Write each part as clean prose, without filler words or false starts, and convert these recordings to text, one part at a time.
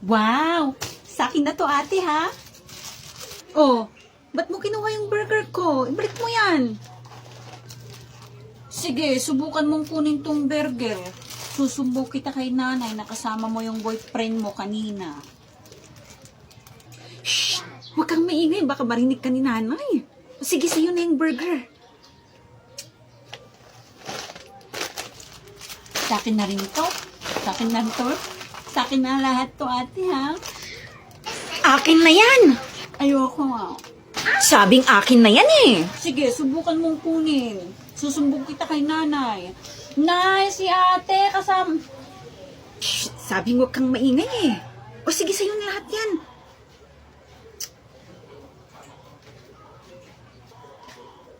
Wow! Sa akin na to, ate, ha? Oh, ba't mo kinuha yung burger ko? Ibalik mo yan. Sige, subukan mong kunin tong burger. Susumbong kita kay nanay na kasama mo yung boyfriend mo kanina. Shh! Huwag kang maingay, baka marinig ka ni nanay. Sige, sa'yo na yung burger. Sa akin na rin ito. Sa akin na rin ito. Sa akin na lahat to, ate, ha? Akin na yan! Ayoko nga. Sabing akin na yan eh. Sige, subukan mong kunin. Susumbong kita kay nanay. Nay, si ate, kasama... Shh, sabing huwag kang maingay eh. O sige, sa'yo na lahat yan.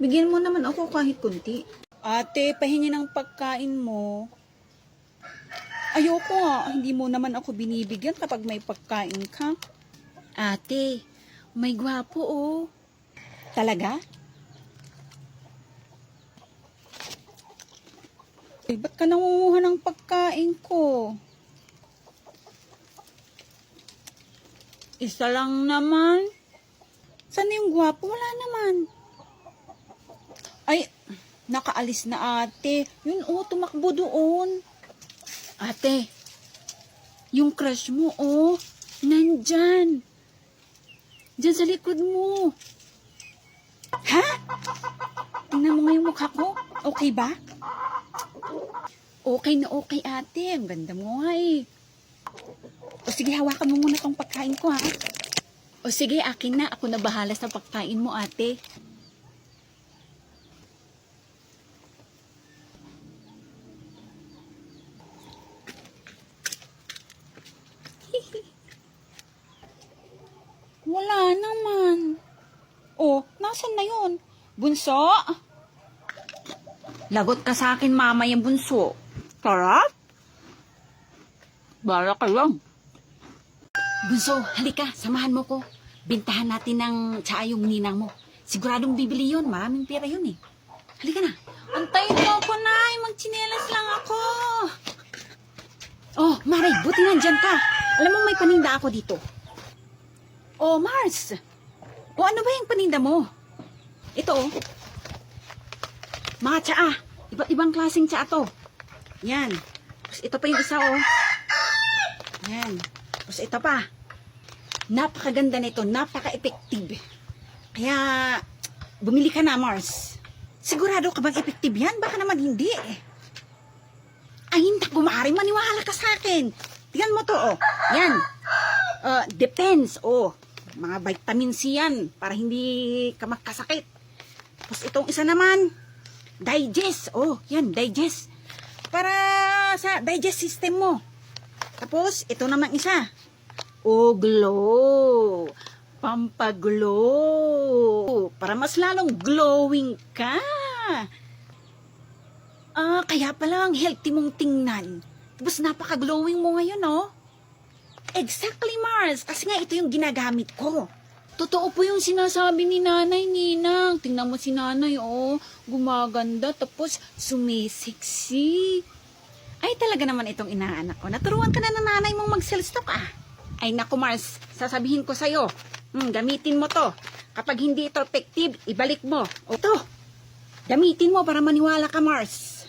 Bigyan mo naman ako kahit kunti. Ate, pahingi ng pagkain mo. Ayoko nga, hindi mo naman ako binibigyan kapag may pagkain ka. Ate, may gwapo oh. Talaga? Eh, ba't ka nangunguha ng pagkain ko? Isa lang naman. Saan yung gwapo? Wala naman. Ay, nakaalis na ate. Yun oh, tumakbo doon. Ate, yung crush mo oh, nandyan. Diyan sa likod mo. Ha? Tingnan mo nga yung mukha ko. Okay ba? Okay na okay ate. Ang ganda mo nga eh. O sige, hawakan mo muna tong pagkain ko ha. O sige, akin na. Ako na bahala sa pagkain mo ate. Wala naman. Oh, nasan na yun? Bunso? Lagot ka sa akin, mama, yung bunso. Sarap? Bala ka lang. Bunso, halika, samahan mo ko. Bintahan natin ng tsaa yung ninang mo. Siguradong bibili yun, maraming pera yun eh. Halika na. Antayin mo ako, Nay. Magtsinelas lang ako. Oh, Maray, buti nandyan ka. Alam mo, may paninda ako dito. Oh, Mars. O ano ba yung paninda mo? Ito oh. Mga tsaa. Iba't ibang klaseng tsaa to. Yan. Tapos ito pa yung isa oh. Yan. Tapos ito pa. Napakaganda nito. Napaka-effective. Kaya, bumili ka na, Mars. Sigurado ka bang effective yan? Baka naman hindi eh. Ay, naku, maaari maniwala ka sa akin. Tingnan mo to oh. Yan. Depends oh. Mga vitamin C yan para hindi ka magkasakit. Tapos itong isa naman, digest. Oh, yan, digest. Para sa digest system mo. Tapos, ito namang isa. Oh, glow. Pampaglow. Para mas lalong glowing ka. Kaya palang healthy mong tingnan. Tapos napaka-glowing mo ngayon, oh. Exactly, Mars. Kasi nga ito yung ginagamit ko. Totoo po yung sinasabi ni Nanay, Ninang. Tingnan mo si Nanay, oh. Gumaganda, tapos sumisiksi. Ay, talaga naman itong inaanak ko. Naturuan ka na ng nanay mong mag-self-stock, ah. Ay, naku, Mars. Sasabihin ko sa'yo. Gamitin mo to. Kapag hindi ito effective, ibalik mo. O to. Gamitin mo para maniwala ka, Mars.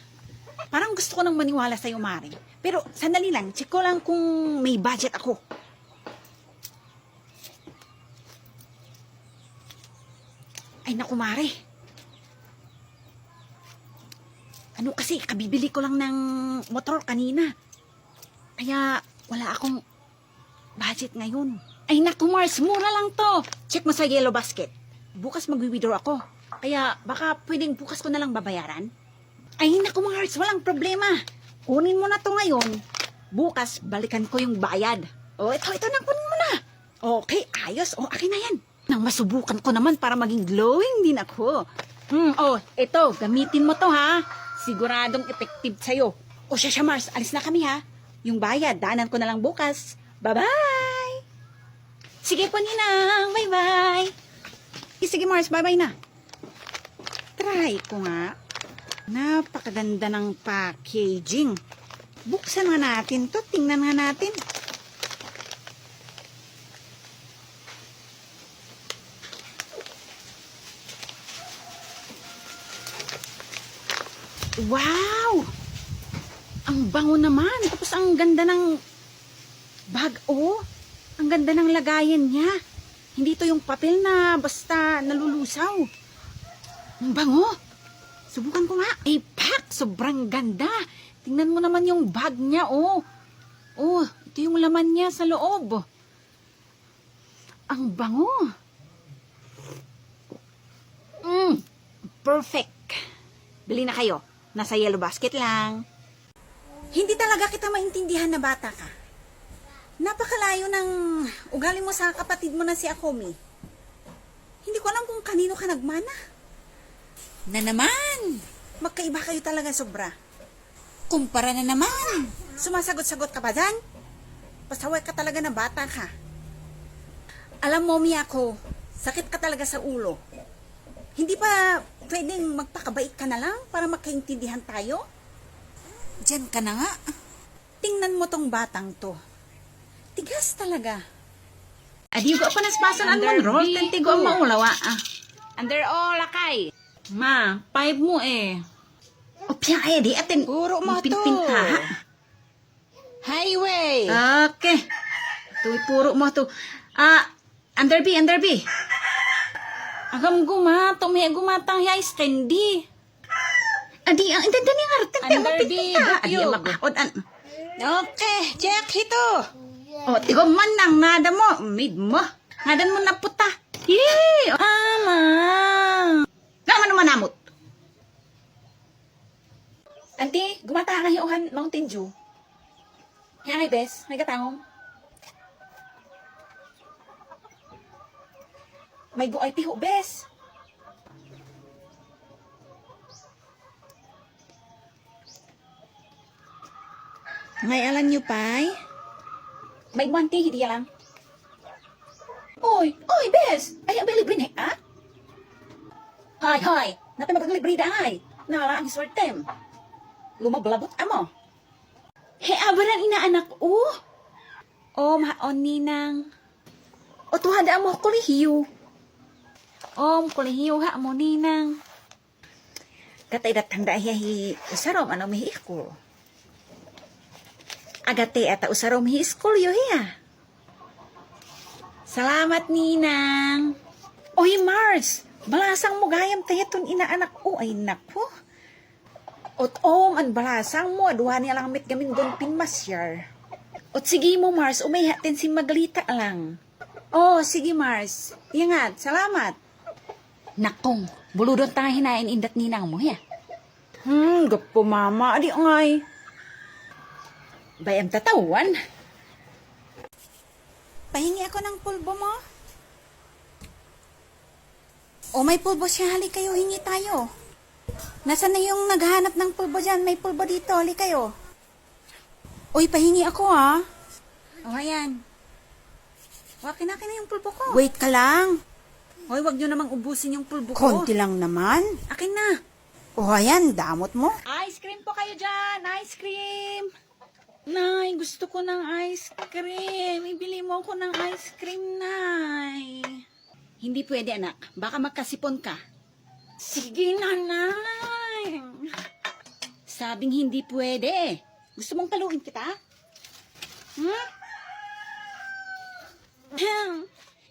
Parang gusto ko nang maniwala sa'yo, Mari. Pero, sandali lang. Check ko lang kung may budget ako. Ay, naku, Mari. Ano kasi, kabibili ko lang ng motor kanina. Kaya, wala akong budget ngayon. Ay, naku, Mars. Mura lang to. Check mo sa yellow basket. Bukas mag-withdraw ako. Kaya, baka pwedeng bukas ko na lang babayaran. Ay, naku, Mars. Walang problema. Kunin mo na to ngayon. Bukas, balikan ko yung bayad. O, ito na, kunin mo na. Okay, ayos. O, akin na yan. Nang masubukan ko naman para maging glowing din ako. Ito, gamitin mo to ha. Siguradong effective sa'yo. O, siya, Mars. Alis na kami ha. Yung bayad, daanan ko na lang bukas. Bye-bye! Sige po, Ninang. Bye-bye! Sige, Mars. Bye-bye na. Try ko nga. Napakaganda ng packaging. Buksan nga natin to. Tingnan nga natin. Wow! Ang bango naman. Tapos ang ganda ng bag. Oh, ang ganda ng lagayan niya. Hindi to yung papel na basta nalulusaw. Ang bango. Subukan ko nga. Ay, pak! Sobrang ganda. Tingnan mo naman yung bag niya, oh. Oh, ito yung laman niya sa loob. Ang bango. Perfect. Bili na kayo. Nasa yellow basket lang. Hindi talaga kita maintindihan na bata ka. Napakalayo ng ugali mo sa kapatid mo na si Akomi. Hindi ko alam kung kanino ka nagmana. Na naman! Magkaiba kayo talaga sobra. Kumpara na naman! Sumasagot-sagot ka ba dyan? Pasaway ka talaga na bata ka. Alam mo, Miyako, sakit ka talaga sa ulo. Hindi pa pwedeng magpakabait ka na lang para magkaintindihan tayo? Diyan ka na nga. Tingnan mo tong batang to. Tigas talaga. Adiyo ko pa naspasan ang monrol. Tantigo ang maulawa. Under all, lakay. Ma, 5 mo eh. O piya ay di atin. Puro mo to. Pinpinta. Highway. Okay. Ito'y puro mo to. Under B. Agam gumatong, may gumatang ya stendi. Adi, ang intindihan nga rin. Under B, adi, makaod. Okay, check ito. O, tigo man nang nada mo. Mid mo. Nadan mo na puta. Yee! Ama! Naman naman namot. Auntie, gumata ka yung Mountain Dew. Yan ay bes, may katangom. May buay piho, bes. May alam nyo, pay? May buwanti, hindi alam. Oy, bes! Ay, ang libre na, ha? Hay! Natin mag-libre da, hay! Nala ang iswertem. Lumablabot amo. He, abaran inaanak, oh! Oh, maon ninang. O, tuhada mo, kulihiyo. Kulihiyo ha mo ninang. Katay datang dahi usarom ano mihi ko. Agate ata usarom mihi school yo hiya. Salamat ninang. Oy Mars, balasang mo gayam tahiton inaanak ko ay nako. An balasang mo aduha niya lang mit gamin gon pinmasyar. Ot sige mo Mars, umayhatin si Maglita lang. Oh, sige Mars. Ingat, salamat. Nakong, buludon tayo hinain indat ninang mo, ya. Gapo mama, adi ngay. Bayam tatawan. Pahingi ako ng pulbo mo. O may pulbo siya, hali kayo, hingi tayo. Nasaan na yung naghahanap ng pulbo dyan? May pulbo dito, hali kayo. Uy, pahingi ako ha. O, ayan. Wakin na yung pulbo ko. Wait ka lang. Hoy, wag nyo namang ubusin yung pulbo ko. Konti lang naman. Akin na. O ayan, damot mo. Ice cream po kayo dyan. Ice cream. Nay, gusto ko ng ice cream. Ibili mo ako ng ice cream, Nay. Hindi pwede, anak. Baka magkasipon ka. Sige na, Nay. Sabing hindi pwede. Gusto mong paluin kita?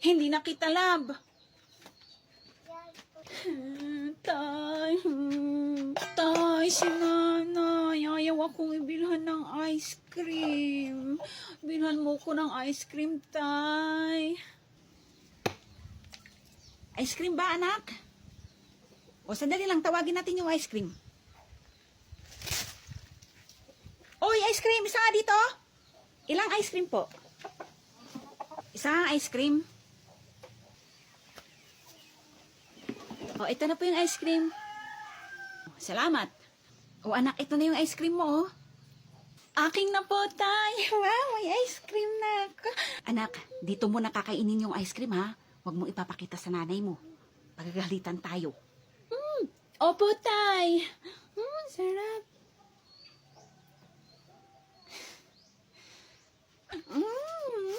Hindi na kita, love. Tay, si nanay. Ayaw akong ibilhan ng ice cream. Bilhan mo ko ng ice cream, tay. Ice cream ba, anak? O, sandali lang. Tawagin natin yung ice cream. Oy, ice cream. Isa nga dito. Ilang ice cream po? Isa ice cream. O, ito na po yung ice cream. Salamat. O, anak, ito na yung ice cream mo, oh. Aking na po, tay. Wow, may ice cream na ako. Anak, dito mo nakakainin yung ice cream, ha? Huwag mo ipapakita sa nanay mo. Pagagalitan tayo. Opo, tay. Sarap.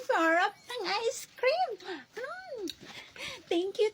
Sarap ng ice cream. Thank you,